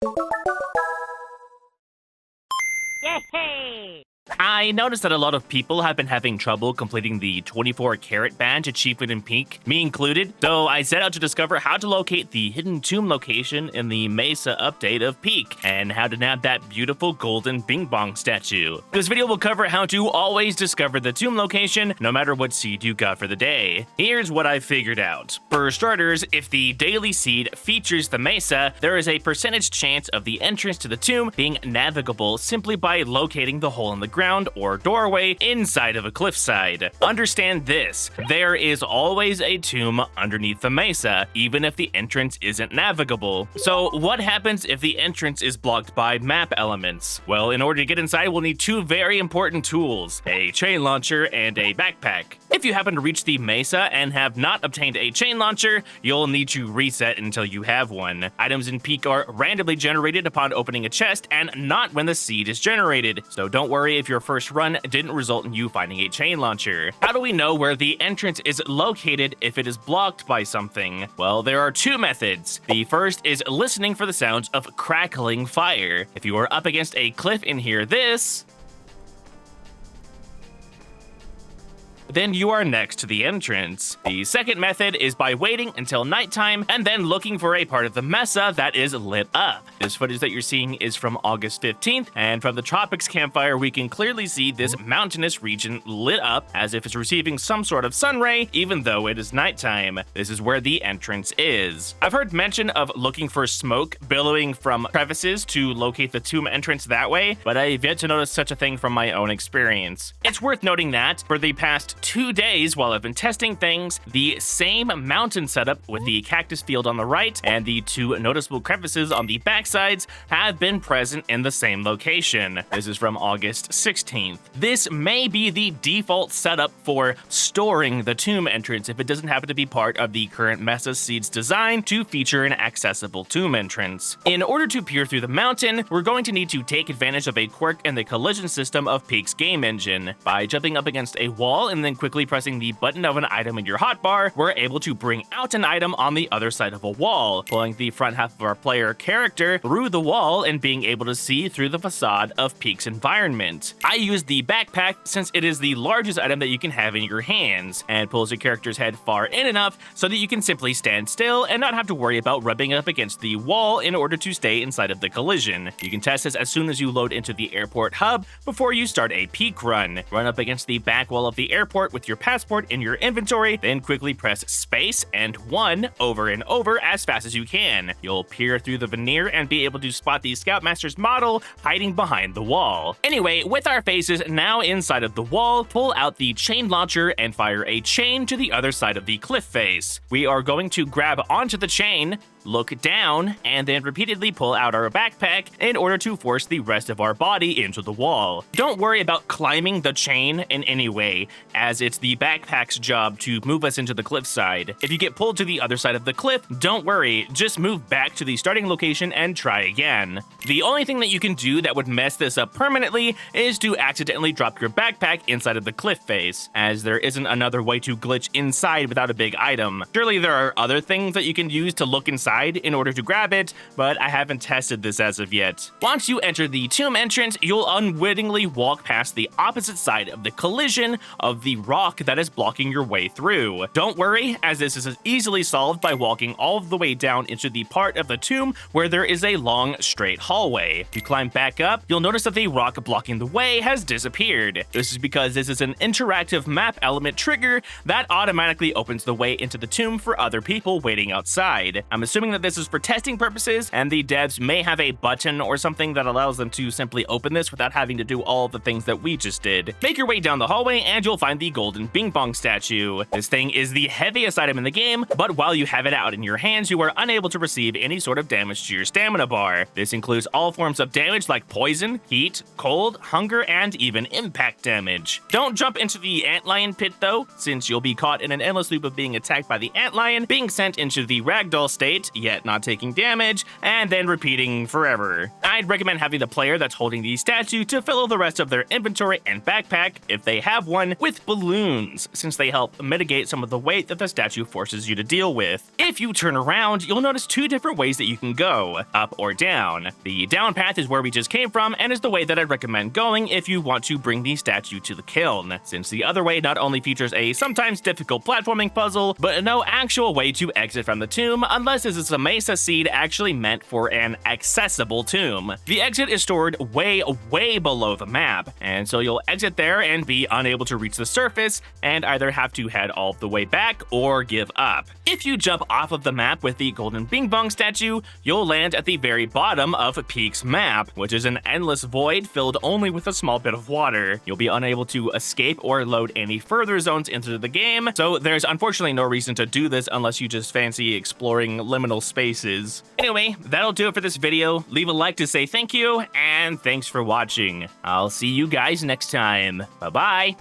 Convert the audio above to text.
Yay! I noticed that a lot of people have been having trouble completing the 24-karat badge achievement in Peak, me included, so I set out to discover how to locate the hidden tomb location in the Mesa update of Peak, and how to nab that beautiful golden Bong statue. This video will cover how to always discover the tomb location, no matter what seed you got for the day. Here's what I figured out. For starters, if the daily seed features the Mesa, there is a percentage chance of the entrance to the tomb being navigable simply by locating the hole in the ground or doorway inside of a cliffside. Understand this, there is always a tomb underneath the Mesa, even if the entrance isn't navigable. So what happens if the entrance is blocked by map elements? Well, in order to get inside, we'll need two very important tools, a chain launcher and a backpack. If you happen to reach the Mesa and have not obtained a chain launcher, you'll need to reset until you have one. Items in Peak are randomly generated upon opening a chest and not when the seed is generated, so don't worry if your first run didn't result in you finding a chain launcher. How do we know where the entrance is located if it is blocked by something? Well, there are two methods. The first is listening for the sounds of crackling fire. If you are up against a cliff and hear this, then you are next to the entrance. The second method is by waiting until nighttime and then looking for a part of the Mesa that is lit up. This footage that you're seeing is from August 15th, and from the Tropics campfire we can clearly see this mountainous region lit up as if it's receiving some sort of sun ray, even though it is nighttime. This is where the entrance is. I've heard mention of looking for smoke billowing from crevices to locate the tomb entrance that way, but I've yet to notice such a thing from my own experience. It's worth noting that for the past 2 days while I've been testing things, the same mountain setup with the cactus field on the right and the two noticeable crevices on the backsides have been present in the same location. This is from August 16th. This may be the default setup for storing the tomb entrance if it doesn't happen to be part of the current Mesa seed's design to feature an accessible tomb entrance. In order to peer through the mountain, we're going to need to take advantage of a quirk in the collision system of Peak's game engine. By jumping up against a wall and then quickly pressing the button of an item in your hotbar, we're able to bring out an item on the other side of a wall, pulling the front half of our player character through the wall and being able to see through the facade of Peak's environment. I use the backpack since it is the largest item that you can have in your hands, and pulls your character's head far in enough so that you can simply stand still and not have to worry about rubbing up against the wall in order to stay inside of the collision. You can test this as soon as you load into the airport hub before you start a Peak run. Run up against the back wall of the airport with your passport in your inventory, then quickly press space and 1 over and over as fast as you can. You'll peer through the veneer and be able to spot the Scoutmaster's model hiding behind the wall. Anyway, with our faces now inside of the wall, pull out the chain launcher and fire a chain to the other side of the cliff face. We are going to grab onto the chain, look down, and then repeatedly pull out our backpack in order to force the rest of our body into the wall. Don't worry about climbing the chain in any way, as it's the backpack's job to move us into the cliffside. If you get pulled to the other side of the cliff, don't worry, just move back to the starting location and try again. The only thing that you can do that would mess this up permanently is to accidentally drop your backpack inside of the cliff face, as there isn't another way to glitch inside without a big item. Surely there are other things that you can use to look inside in order to grab it, but I haven't tested this as of yet. Once you enter the tomb entrance, you'll unwittingly walk past the opposite side of the collision of the rock that is blocking your way through. Don't worry, as this is easily solved by walking all the way down into the part of the tomb where there is a long, straight hallway. If you climb back up, you'll notice that the rock blocking the way has disappeared. This is because this is an interactive map element trigger that automatically opens the way into the tomb for other people waiting outside. I'm assuming that this is for testing purposes, and the devs may have a button or something that allows them to simply open this without having to do all the things that we just did. Make your way down the hallway and you'll find the golden Bong statue. This thing is the heaviest item in the game, but while you have it out in your hands, you are unable to receive any sort of damage to your stamina bar. This includes all forms of damage like poison, heat, cold, hunger, and even impact damage. Don't jump into the antlion pit though, since you'll be caught in an endless loop of being attacked by the antlion, being sent into the ragdoll state, it, yet not taking damage, and then repeating forever. I'd recommend having the player that's holding the statue to fill the rest of their inventory and backpack, if they have one, with balloons, since they help mitigate some of the weight that the statue forces you to deal with. If you turn around, you'll notice two different ways that you can go, up or down. The down path is where we just came from and is the way that I'd recommend going if you want to bring the statue to the kiln, since the other way not only features a sometimes difficult platforming puzzle, but no actual way to exit from the tomb unless this is a Mesa seed actually meant for an accessible tomb. The exit is stored way below the map, and so you'll exit there and be unable to reach the surface and either have to head all the way back or give up. If you jump off of the map with the golden Bing Bong statue, you'll land at the very bottom of Peak's map, which is an endless void filled only with a small bit of water. You'll be unable to escape or load any further zones into the game, so there's unfortunately no reason to do this unless you just fancy exploring liminal spaces. Anyway, that'll do it for this video. Leave a like to say thank you, and thanks for watching. I'll see you guys next time. Bye-bye!